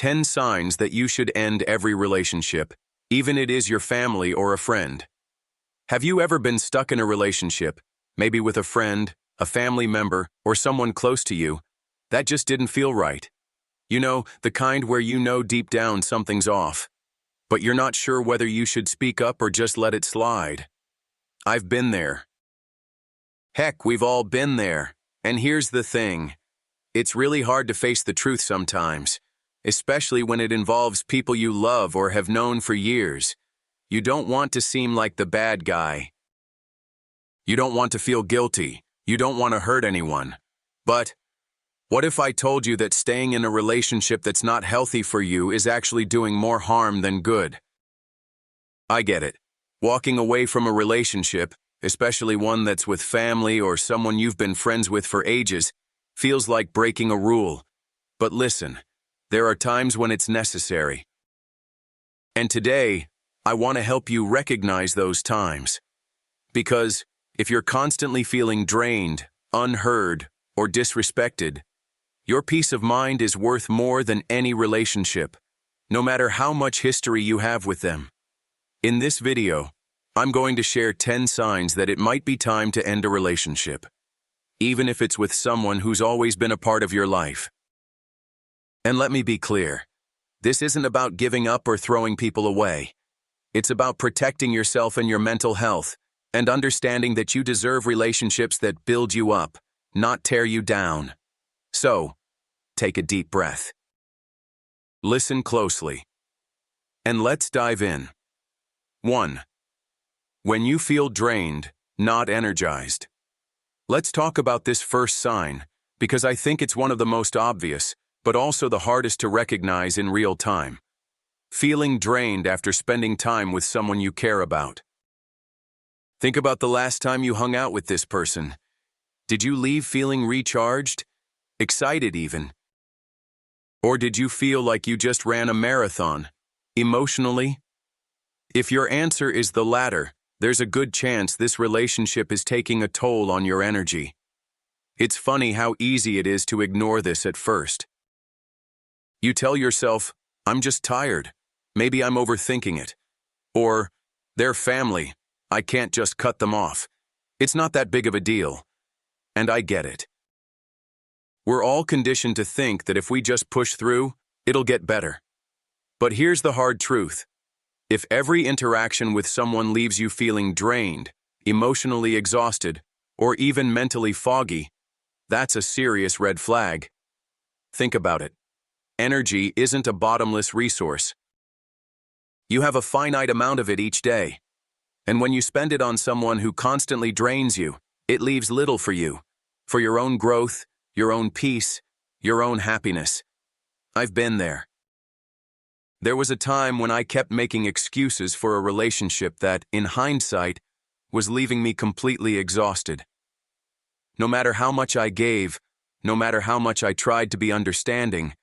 10 signs that you should end every relationship, even it is your family or a friend. Have you ever been stuck in a relationship, maybe with a friend, a family member, or someone close to you, that just didn't feel right? You know, the kind where you know deep down something's off, but you're not sure whether you should speak up or just let it slide. I've been there. Heck, we've all been there. And here's the thing. It's really hard to face the truth sometimes, especially when it involves people you love or have known for years. You don't want to seem like the bad guy. You don't want to feel guilty. You don't want to hurt anyone. But what if I told you that staying in a relationship that's not healthy for you is actually doing more harm than good? I get it. Walking away from a relationship, especially one that's with family or someone you've been friends with for ages, feels like breaking a rule. But listen, there are times when it's necessary. And today, I want to help you recognize those times. Because if you're constantly feeling drained, unheard, or disrespected, your peace of mind is worth more than any relationship, no matter how much history you have with them. In this video, I'm going to share 10 signs that it might be time to end a relationship, even if it's with someone who's always been a part of your life. And let me be clear, this isn't about giving up or throwing people away. It's about protecting yourself and your mental health, and understanding that you deserve relationships that build you up, not tear you down. So, take a deep breath. Listen closely. And let's dive in. 1. When you feel drained, not energized. Let's talk about this first sign, because I think it's one of the most obvious, but also the hardest to recognize in real time. Feeling drained after spending time with someone you care about. Think about the last time you hung out with this person. Did you leave feeling recharged? Excited even? Or did you feel like you just ran a marathon, emotionally? If your answer is the latter, there's a good chance this relationship is taking a toll on your energy. It's funny how easy it is to ignore this at first. You tell yourself, I'm just tired. Maybe I'm overthinking it. Or, they're family. I can't just cut them off. It's not that big of a deal. And I get it. We're all conditioned to think that if we just push through, it'll get better. But here's the hard truth. If every interaction with someone leaves you feeling drained, emotionally exhausted, or even mentally foggy, that's a serious red flag. Think about it. Energy isn't a bottomless resource. You have a finite amount of it each day. And when you spend it on someone who constantly drains you, it leaves little for you, for your own growth, your own peace, your own happiness. I've been there. There was a time when I kept making excuses for a relationship that, in hindsight, was leaving me completely exhausted. No matter how much I gave, no matter how much I tried to be understanding,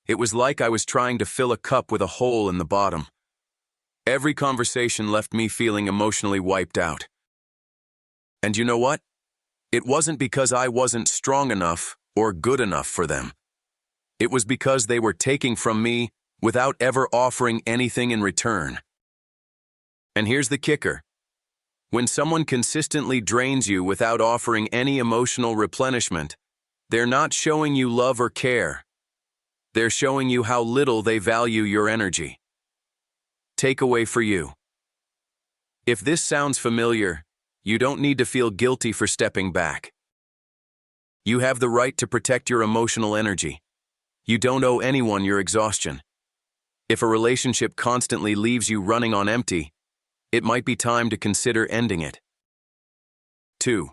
it was like I was trying to fill a cup with a hole in the bottom. Every conversation left me feeling emotionally wiped out. And you know what? It wasn't because I wasn't strong enough or good enough for them. It was because they were taking from me without ever offering anything in return. And here's the kicker. When someone consistently drains you without offering any emotional replenishment, they're not showing you love or care. They're showing you how little they value your energy. Takeaway for you. If this sounds familiar, you don't need to feel guilty for stepping back. You have the right to protect your emotional energy. You don't owe anyone your exhaustion. If a relationship constantly leaves you running on empty, it might be time to consider ending it. 2.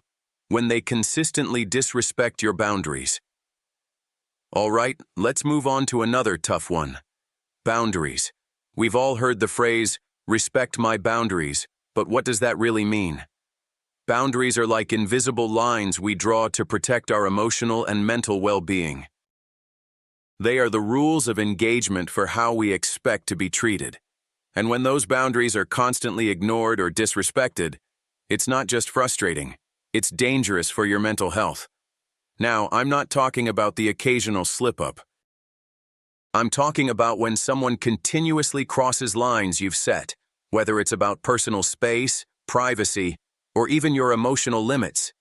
When they consistently disrespect your boundaries. All right, let's move on to another tough one. Boundaries. We've all heard the phrase, respect my boundaries, but what does that really mean? Boundaries are like invisible lines we draw to protect our emotional and mental well-being. They are the rules of engagement for how we expect to be treated. And when those boundaries are constantly ignored or disrespected, it's not just frustrating, it's dangerous for your mental health. Now, I'm not talking about the occasional slip-up. I'm talking about when someone continuously crosses lines you've set, whether it's about personal space, privacy, or even your emotional limits.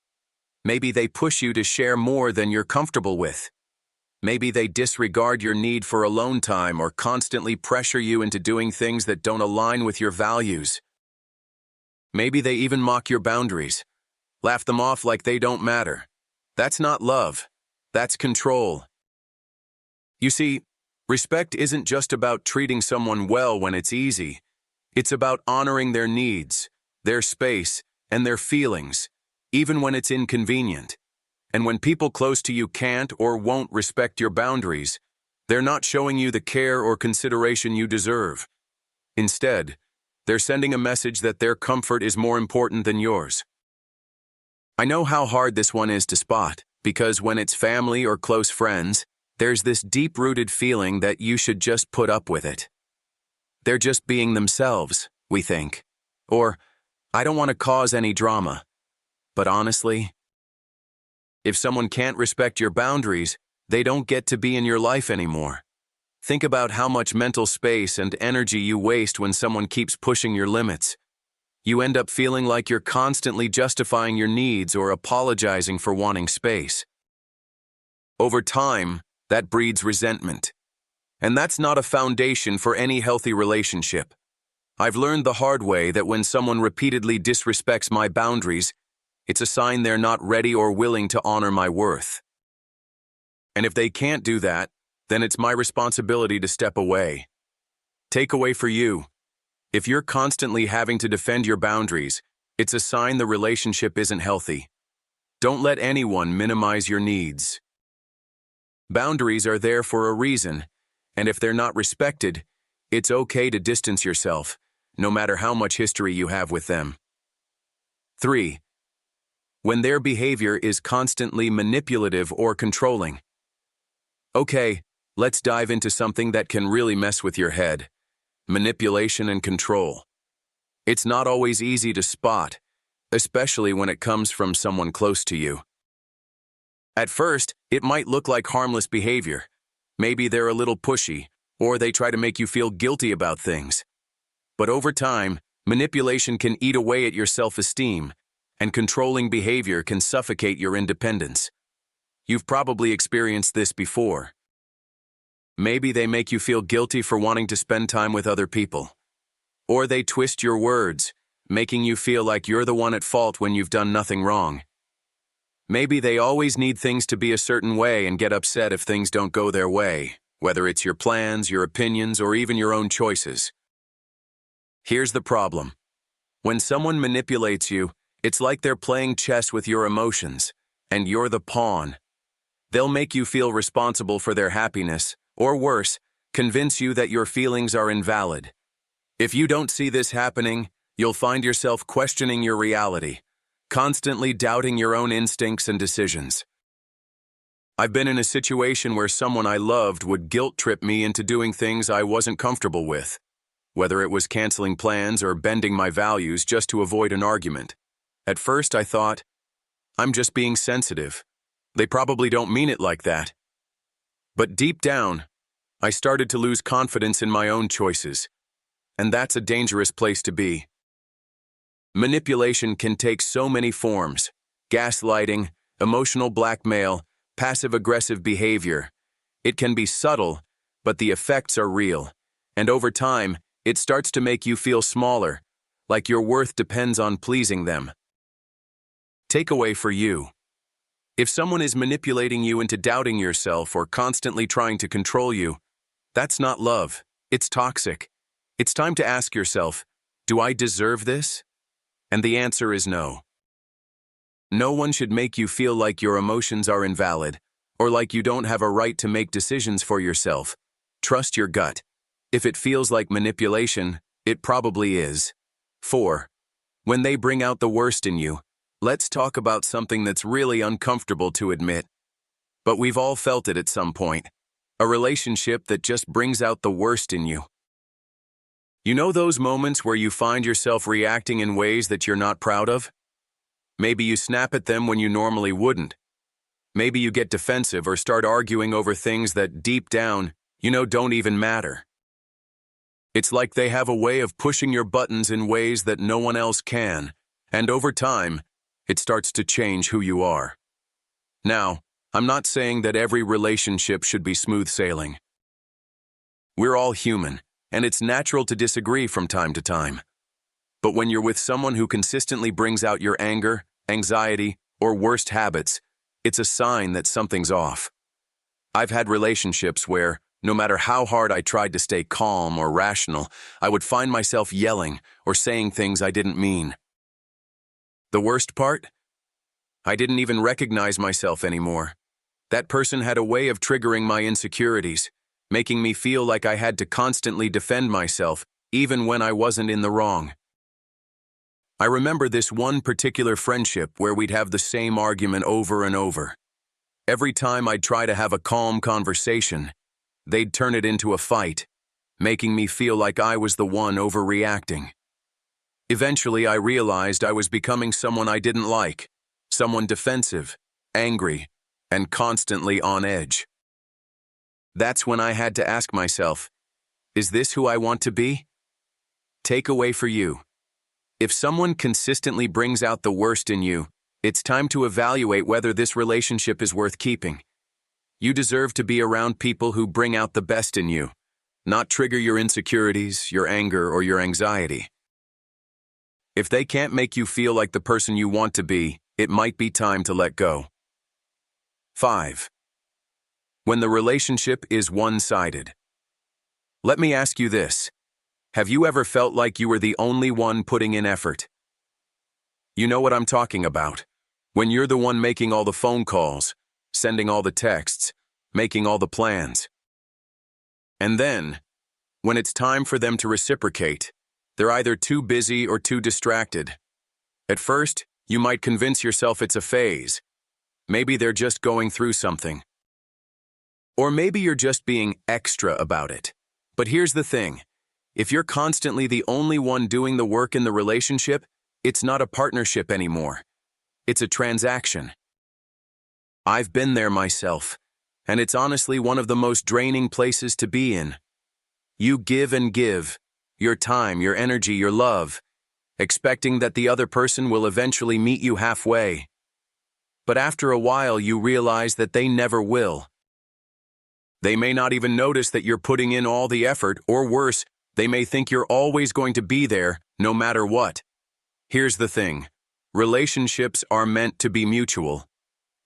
Maybe they push you to share more than you're comfortable with. Maybe they disregard your need for alone time or constantly pressure you into doing things that don't align with your values. Maybe they even mock your boundaries, laugh them off like they don't matter. That's not love. That's control. You see, respect isn't just about treating someone well when it's easy. It's about honoring their needs, their space, and their feelings, even when it's inconvenient. And when people close to you can't or won't respect your boundaries, they're not showing you the care or consideration you deserve. Instead, they're sending a message that their comfort is more important than yours. I know how hard this one is to spot, because when it's family or close friends, there's this deep-rooted feeling that you should just put up with it. They're just being themselves, we think. Or, I don't want to cause any drama. But honestly, if someone can't respect your boundaries, they don't get to be in your life anymore. Think about how much mental space and energy you waste when someone keeps pushing your limits. You end up feeling like you're constantly justifying your needs or apologizing for wanting space. Over time, that breeds resentment. And that's not a foundation for any healthy relationship. I've learned the hard way that when someone repeatedly disrespects my boundaries, it's a sign they're not ready or willing to honor my worth. And if they can't do that, then it's my responsibility to step away. Takeaway for you: if you're constantly having to defend your boundaries, it's a sign the relationship isn't healthy. Don't let anyone minimize your needs. Boundaries are there for a reason, and if they're not respected, it's okay to distance yourself, no matter how much history you have with them. 3. When their behavior is constantly manipulative or controlling. Okay, let's dive into something that can really mess with your head: manipulation and control. It's not always easy to spot, especially when it comes from someone close to you. At first, it might look like harmless behavior. Maybe they're a little pushy, or they try to make you feel guilty about things. But over time, manipulation can eat away at your self-esteem, and controlling behavior can suffocate your independence. You've probably experienced this before. Maybe they make you feel guilty for wanting to spend time with other people. Or they twist your words, making you feel like you're the one at fault when you've done nothing wrong. Maybe they always need things to be a certain way and get upset if things don't go their way, whether it's your plans, your opinions, or even your own choices. Here's the problem. When someone manipulates you, it's like they're playing chess with your emotions, and you're the pawn. They'll make you feel responsible for their happiness, or worse, convince you that your feelings are invalid. If you don't see this happening, you'll find yourself questioning your reality, constantly doubting your own instincts and decisions. I've been in a situation where someone I loved would guilt-trip me into doing things I wasn't comfortable with, whether it was canceling plans or bending my values just to avoid an argument. At first I thought, I'm just being sensitive. They probably don't mean it like that. But deep down, I started to lose confidence in my own choices, and that's a dangerous place to be. Manipulation can take so many forms: gaslighting, emotional blackmail, passive-aggressive behavior. It can be subtle, but the effects are real, and over time, it starts to make you feel smaller, like your worth depends on pleasing them. Takeaway for you: if someone is manipulating you into doubting yourself or constantly trying to control you, that's not love. It's toxic. It's time to ask yourself, do I deserve this? And the answer is no. No one should make you feel like your emotions are invalid, or like you don't have a right to make decisions for yourself. Trust your gut. If it feels like manipulation, it probably is. 4. When they bring out the worst in you. Let's talk about something that's really uncomfortable to admit, but we've all felt it at some point. A relationship that just brings out the worst in you. You know those moments where you find yourself reacting in ways that you're not proud of? Maybe you snap at them when you normally wouldn't. Maybe you get defensive or start arguing over things that, deep down, don't even matter. It's like they have a way of pushing your buttons in ways that no one else can, and over time, it starts to change who you are. Now, I'm not saying that every relationship should be smooth sailing. We're all human, and it's natural to disagree from time to time. But when you're with someone who consistently brings out your anger, anxiety, or worst habits, it's a sign that something's off. I've had relationships where, no matter how hard I tried to stay calm or rational, I would find myself yelling or saying things I didn't mean. The worst part? I didn't even recognize myself anymore. That person had a way of triggering my insecurities, making me feel like I had to constantly defend myself, even when I wasn't in the wrong. I remember this one particular friendship where we'd have the same argument over and over. Every time I'd try to have a calm conversation, they'd turn it into a fight, making me feel like I was the one overreacting. Eventually, I realized I was becoming someone I didn't like, someone defensive, angry, and constantly on edge. That's when I had to ask myself, is this who I want to be? Takeaway for you. If someone consistently brings out the worst in you, it's time to evaluate whether this relationship is worth keeping. You deserve to be around people who bring out the best in you, not trigger your insecurities, your anger, or your anxiety. If they can't make you feel like the person you want to be, it might be time to let go. 5. When the relationship is one-sided. Let me ask you this. Have you ever felt like you were the only one putting in effort? You know what I'm talking about. When you're the one making all the phone calls, sending all the texts, making all the plans. And then, when it's time for them to reciprocate, they're either too busy or too distracted. At first, you might convince yourself it's a phase. Maybe they're just going through something. Or maybe you're just being extra about it. But here's the thing. If you're constantly the only one doing the work in the relationship, it's not a partnership anymore. It's a transaction. I've been there myself, and it's honestly one of the most draining places to be in. You give and give, your time, your energy, your love, expecting that the other person will eventually meet you halfway. But after a while, you realize that they never will. They may not even notice that you're putting in all the effort, or worse, they may think you're always going to be there, no matter what. Here's the thing. Relationships are meant to be mutual.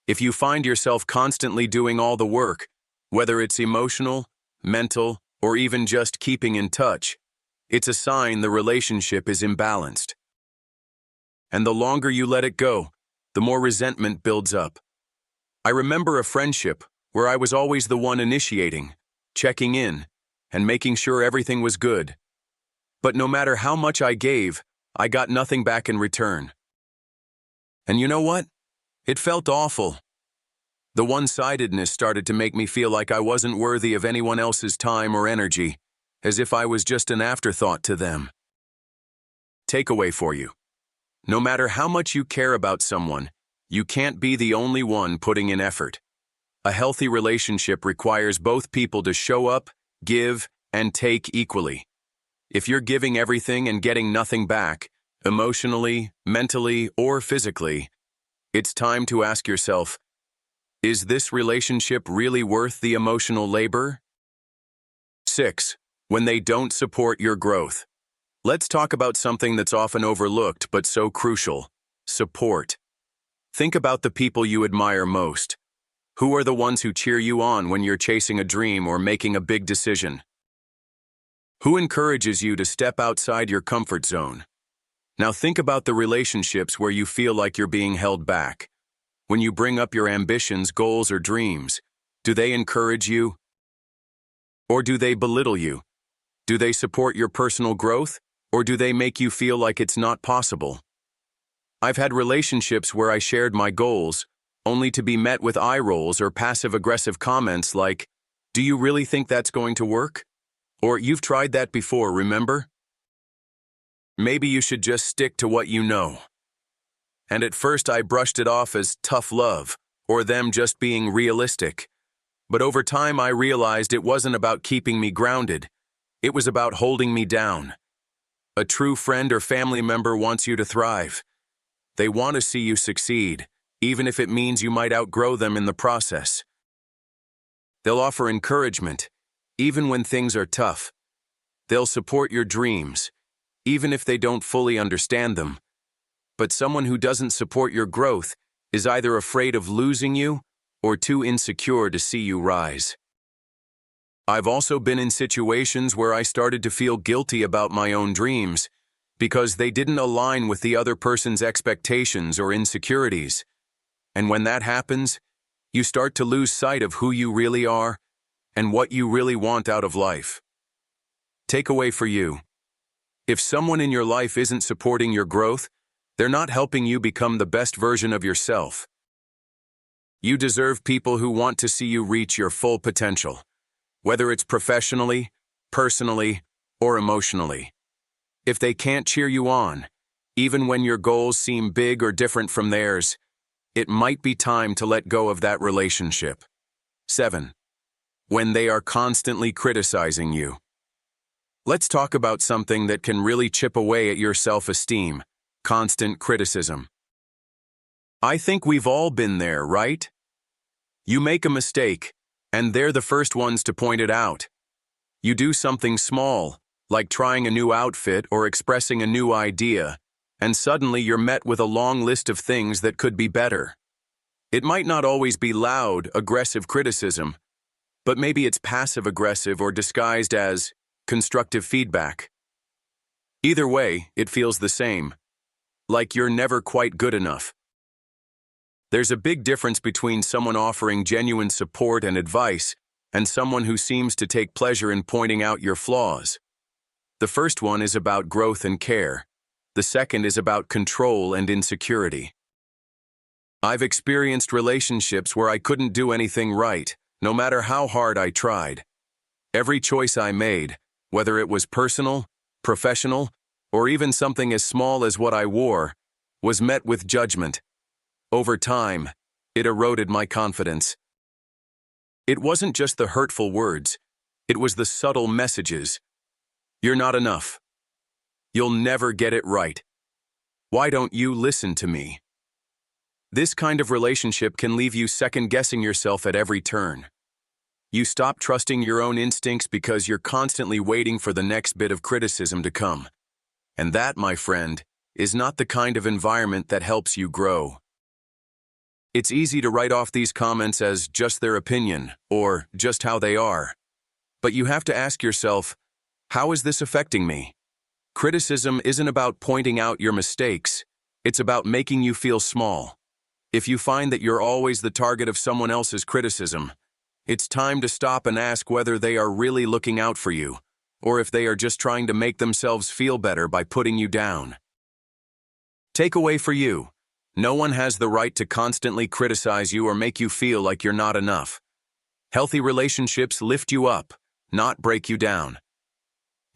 If you find yourself constantly doing all the work, whether it's emotional, mental, or even just keeping in touch, it's a sign the relationship is imbalanced. And the longer you let it go, the more resentment builds up. I remember a friendship where I was always the one initiating, checking in, and making sure everything was good. But no matter how much I gave, I got nothing back in return. And you know what? It felt awful. The one-sidedness started to make me feel like I wasn't worthy of anyone else's time or energy, as if I was just an afterthought to them. Takeaway for you. No matter how much you care about someone, you can't be the only one putting in effort. A healthy relationship requires both people to show up, give, and take equally. If you're giving everything and getting nothing back, emotionally, mentally, or physically, it's time to ask yourself, is this relationship really worth the emotional labor? 6. When they don't support your growth. Let's talk about something that's often overlooked but so crucial: support. Think about the people you admire most. Who are the ones who cheer you on when you're chasing a dream or making a big decision? Who encourages you to step outside your comfort zone? Now think about the relationships where you feel like you're being held back. When you bring up your ambitions, goals, or dreams, do they encourage you? Or do they belittle you? Do they support your personal growth? Or do they make you feel like it's not possible? I've had relationships where I shared my goals, only to be met with eye rolls or passive-aggressive comments like, "Do you really think that's going to work?" Or, "You've tried that before, remember?" Maybe you should just stick to what you know. And at first I brushed it off as tough love, or them just being realistic. But over time, I realized it wasn't about keeping me grounded. It was about holding me down. A true friend or family member wants you to thrive. They want to see you succeed, even if it means you might outgrow them in the process. They'll offer encouragement, even when things are tough. They'll support your dreams, even if they don't fully understand them. But someone who doesn't support your growth is either afraid of losing you or too insecure to see you rise. I've also been in situations where I started to feel guilty about my own dreams because they didn't align with the other person's expectations or insecurities. And when that happens, you start to lose sight of who you really are and what you really want out of life. Takeaway for you: if someone in your life isn't supporting your growth, they're not helping you become the best version of yourself. You deserve people who want to see you reach your full potential, whether it's professionally, personally, or emotionally. If they can't cheer you on, even when your goals seem big or different from theirs, it might be time to let go of that relationship. 7. When they are constantly criticizing you. Let's talk about something that can really chip away at your self-esteem: constant criticism. I think we've all been there, right? You make a mistake, and they're the first ones to point it out. You do something small, like trying a new outfit or expressing a new idea, and suddenly you're met with a long list of things that could be better. It might not always be loud, aggressive criticism, but maybe it's passive-aggressive or disguised as constructive feedback. Either way, it feels the same, like you're never quite good enough. There's a big difference between someone offering genuine support and advice and someone who seems to take pleasure in pointing out your flaws. The first one is about growth and care. The second is about control and insecurity. I've experienced relationships where I couldn't do anything right, no matter how hard I tried. Every choice I made, whether it was personal, professional, or even something as small as what I wore, was met with judgment. Over time, it eroded my confidence. It wasn't just the hurtful words, it was the subtle messages. You're not enough. You'll never get it right. Why don't you listen to me? This kind of relationship can leave you second-guessing yourself at every turn. You stop trusting your own instincts because you're constantly waiting for the next bit of criticism to come. And that, my friend, is not the kind of environment that helps you grow. It's easy to write off these comments as just their opinion or just how they are. But you have to ask yourself, how is this affecting me? Criticism isn't about pointing out your mistakes. It's about making you feel small. If you find that you're always the target of someone else's criticism, it's time to stop and ask whether they are really looking out for you, or if they are just trying to make themselves feel better by putting you down. Takeaway for you: no one has the right to constantly criticize you or make you feel like you're not enough. Healthy relationships lift you up, not break you down.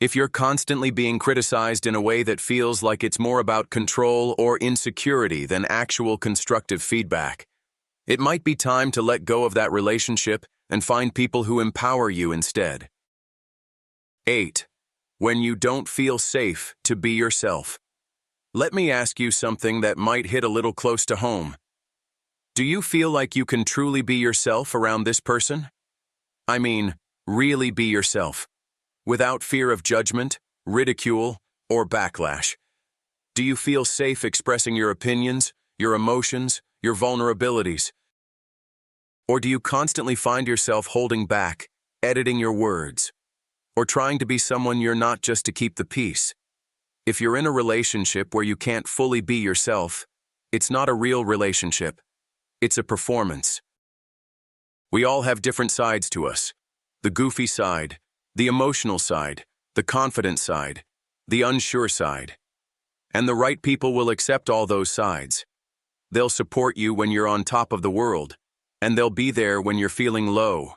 If you're constantly being criticized in a way that feels like it's more about control or insecurity than actual constructive feedback, it might be time to let go of that relationship and find people who empower you instead. 8. When you don't feel safe to be yourself. Let me ask you something that might hit a little close to home. Do you feel like you can truly be yourself around this person? I mean, really be yourself, without fear of judgment, ridicule, or backlash. Do you feel safe expressing your opinions, your emotions, your vulnerabilities? Or do you constantly find yourself holding back, editing your words, or trying to be someone you're not just to keep the peace? If you're in a relationship where you can't fully be yourself, it's not a real relationship. It's a performance. We all have different sides to us: the goofy side, the emotional side, the confident side, the unsure side. And the right people will accept all those sides. They'll support you when you're on top of the world, and they'll be there when you're feeling low.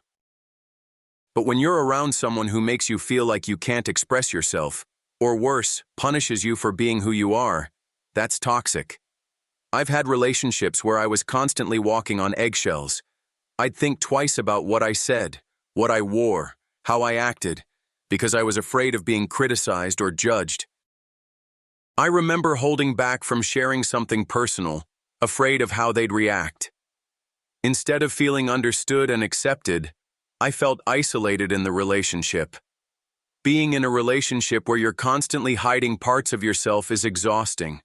But when you're around someone who makes you feel like you can't express yourself, or worse, punishes you for being who you are, that's toxic. I've had relationships where I was constantly walking on eggshells. I'd think twice about what I said, what I wore, how I acted, because I was afraid of being criticized or judged. I remember holding back from sharing something personal, afraid of how they'd react. Instead of feeling understood and accepted, I felt isolated in the relationship. Being in a relationship where you're constantly hiding parts of yourself is exhausting.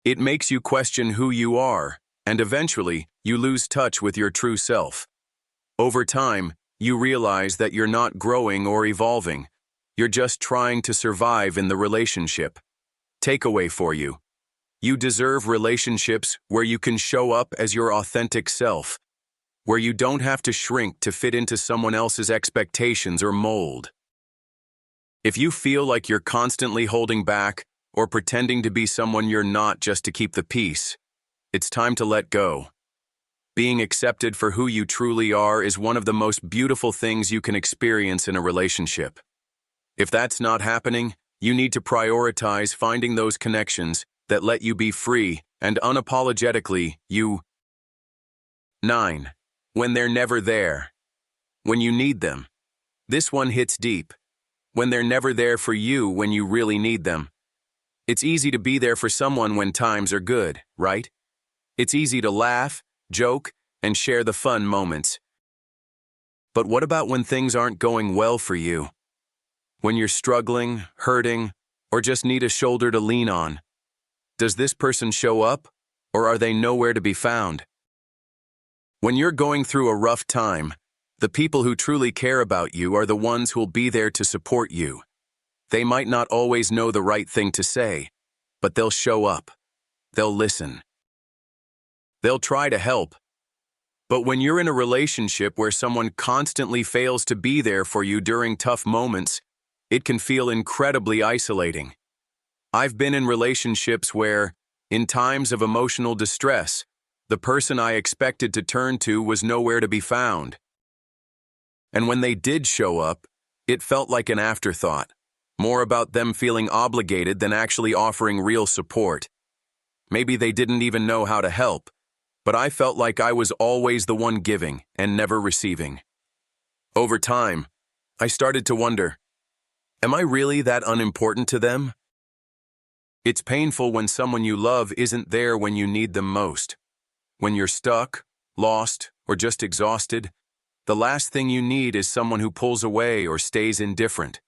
It makes you question who you are, and eventually, you lose touch with your true self. Over time, you realize that you're not growing or evolving. You're just trying to survive in the relationship. Takeaway for you. You deserve relationships where you can show up as your authentic self, where you don't have to shrink to fit into someone else's expectations or mold. If you feel like you're constantly holding back or pretending to be someone you're not just to keep the peace, it's time to let go. Being accepted for who you truly are is one of the most beautiful things you can experience in a relationship. If that's not happening, you need to prioritize finding those connections that let you be free and unapologetically you. 9. When they're never there. When you need them. This one hits deep. When they're never there for you when you really need them. It's easy to be there for someone when times are good, right? It's easy to laugh, joke, and share the fun moments. But what about when things aren't going well for you? When you're struggling, hurting, or just need a shoulder to lean on? Does this person show up, or are they nowhere to be found? When you're going through a rough time, the people who truly care about you are the ones who'll be there to support you. They might not always know the right thing to say, but they'll show up. They'll listen. They'll try to help. But when you're in a relationship where someone constantly fails to be there for you during tough moments, it can feel incredibly isolating. I've been in relationships where, in times of emotional distress, the person I expected to turn to was nowhere to be found. And when they did show up, it felt like an afterthought, more about them feeling obligated than actually offering real support. Maybe they didn't even know how to help, but I felt like I was always the one giving and never receiving. Over time, I started to wonder, am I really that unimportant to them? It's painful when someone you love isn't there when you need them most. When you're stuck, lost, or just exhausted, the last thing you need is someone who pulls away or stays indifferent.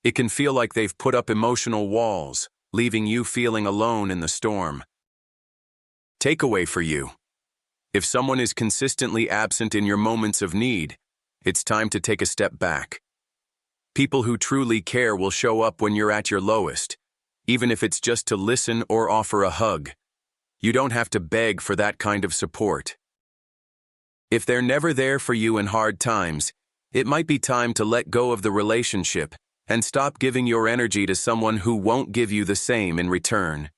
It can feel like they've put up emotional walls, leaving you feeling alone in the storm. Takeaway for you. If someone is consistently absent in your moments of need, it's time to take a step back. People who truly care will show up when you're at your lowest, even if it's just to listen or offer a hug. You don't have to beg for that kind of support. If they're never there for you in hard times, it might be time to let go of the relationship and stop giving your energy to someone who won't give you the same in return.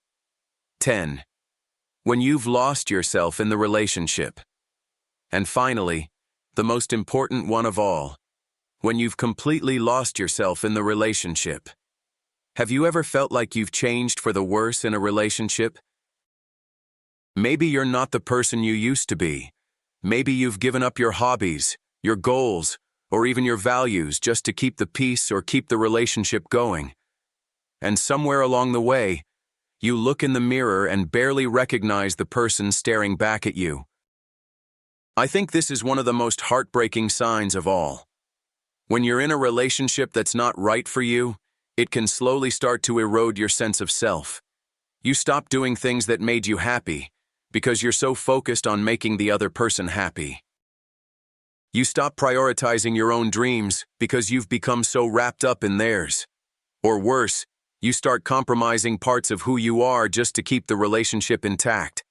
10. When you've lost yourself in the relationship. And finally, the most important one of all, when you've completely lost yourself in the relationship. Have you ever felt like you've changed for the worse in a relationship? Maybe you're not the person you used to be. Maybe you've given up your hobbies, your goals, or even your values just to keep the peace or keep the relationship going. And somewhere along the way, you look in the mirror and barely recognize the person staring back at you. I think this is one of the most heartbreaking signs of all. When you're in a relationship that's not right for you, it can slowly start to erode your sense of self. You stop doing things that made you happy because you're so focused on making the other person happy. You stop prioritizing your own dreams because you've become so wrapped up in theirs. Or worse, you start compromising parts of who you are just to keep the relationship intact.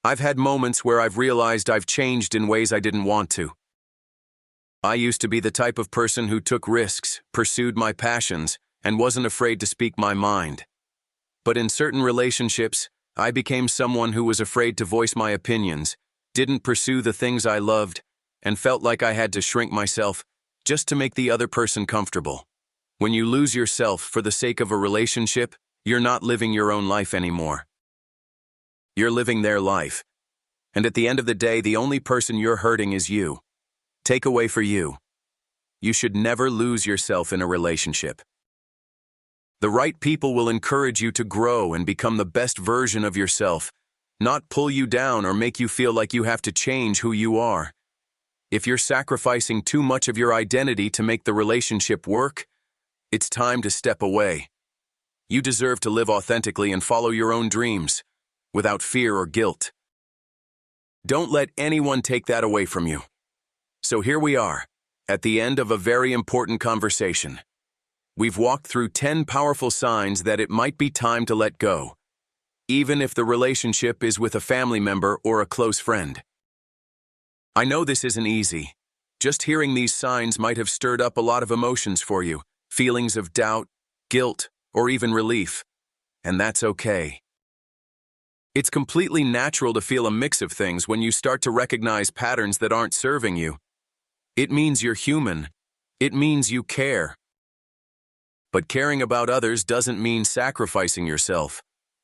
I've had moments where I've realized I've changed in ways I didn't want to. I used to be the type of person who took risks, pursued my passions, and wasn't afraid to speak my mind. But in certain relationships, I became someone who was afraid to voice my opinions, didn't pursue the things I loved, and felt like I had to shrink myself just to make the other person comfortable. When you lose yourself for the sake of a relationship, you're not living your own life anymore. You're living their life. And at the end of the day, the only person you're hurting is you. Takeaway for you. You should never lose yourself in a relationship. The right people will encourage you to grow and become the best version of yourself, not pull you down or make you feel like you have to change who you are. If you're sacrificing too much of your identity to make the relationship work, it's time to step away. You deserve to live authentically and follow your own dreams, without fear or guilt. Don't let anyone take that away from you. So here we are, at the end of a very important conversation. We've walked through 10 powerful signs that it might be time to let go, even if the relationship is with a family member or a close friend. I know this isn't easy. Just hearing these signs might have stirred up a lot of emotions for you, feelings of doubt, guilt, or even relief. And that's okay. It's completely natural to feel a mix of things when you start to recognize patterns that aren't serving you. It means you're human. It means you care. But caring about others doesn't mean sacrificing yourself.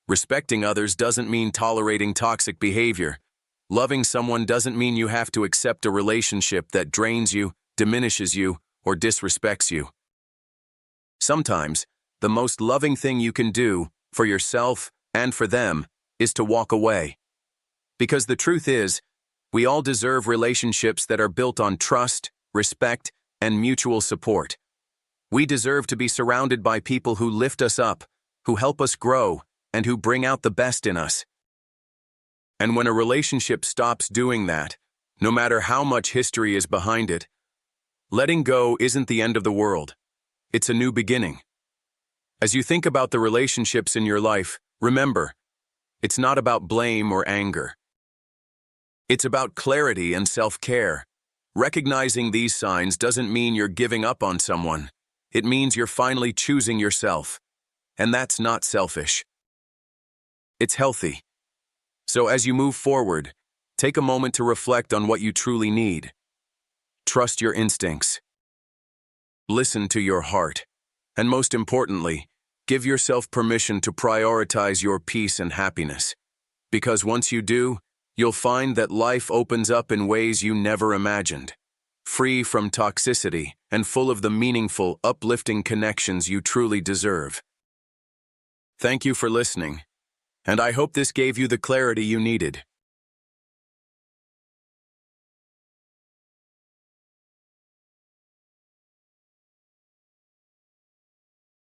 Respecting others doesn't mean tolerating toxic behavior. Loving someone doesn't mean you have to accept a relationship that drains you, diminishes you, or disrespects you. Sometimes, the most loving thing you can do, for yourself and for them, is to walk away. Because the truth is, we all deserve relationships that are built on trust, respect, and mutual support. We deserve to be surrounded by people who lift us up, who help us grow, and who bring out the best in us. And when a relationship stops doing that, no matter how much history is behind it, letting go isn't the end of the world. It's a new beginning. As you think about the relationships in your life, remember, it's not about blame or anger. It's about clarity and self-care. Recognizing these signs doesn't mean you're giving up on someone. It means you're finally choosing yourself. And that's not selfish. It's healthy. So as you move forward, take a moment to reflect on what you truly need. Trust your instincts. Listen to your heart. And most importantly, give yourself permission to prioritize your peace and happiness. Because once you do, you'll find that life opens up in ways you never imagined. Free from toxicity and full of the meaningful, uplifting connections you truly deserve. Thank you for listening, and I hope this gave you the clarity you needed.